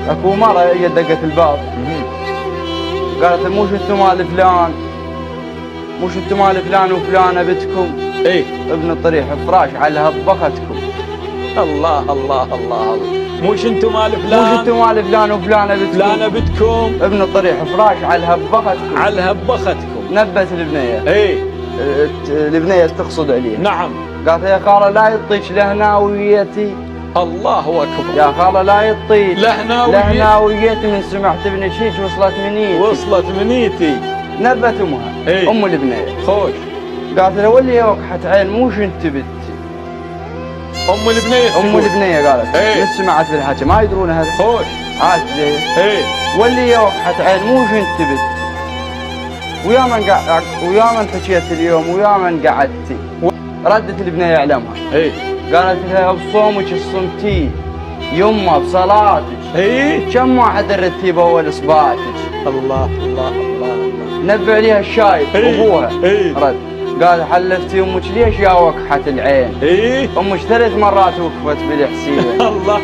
اكو مرة هي دقت الباب قالت موش انتم مال فلان، موش انتم مال فلان وفلانة بتكم ايه ابن الطريح فراش على هبختكم. الله الله الله، موش انتم مال موش فلان، انتم مال فلان وفلانة بتكم فلانة بتكم ابن الطريح فراش على هبختكم. على هبختكم. نبت البنية، ايه البنية تقصد عليها. نعم. قالت يا خالة لا يطيش لهناويتي، الله اكبر. يا خالة لا يطيش لهناويتي من سمعت ابن شيش وصلت منيتي. وصلت منيتي. نبت امها ايه ام البنية خوش. قالت له ولي وقحت عين موش انت بنتي. ام البنية ام البنية قالت ايه من سمعت بالحكي ما يدرون هذا خوش. عاد ليه ايه ولي وقحت عين موش انت بنتي. ويا من حكيت اليوم ويا من قعدتي. ردت البنية يعلمها ايه قالت لها بصومك الصمتي يمه بصلاتك ايه كم واحد الرتيب اول اصبعتك. الله الله الله الله. نبع عليها الشايب إيه ابوها إيه رد قال حلفتي امك ليش يا وقحة العين. ايه امك 3 مرات وقفت بالحسين. الله.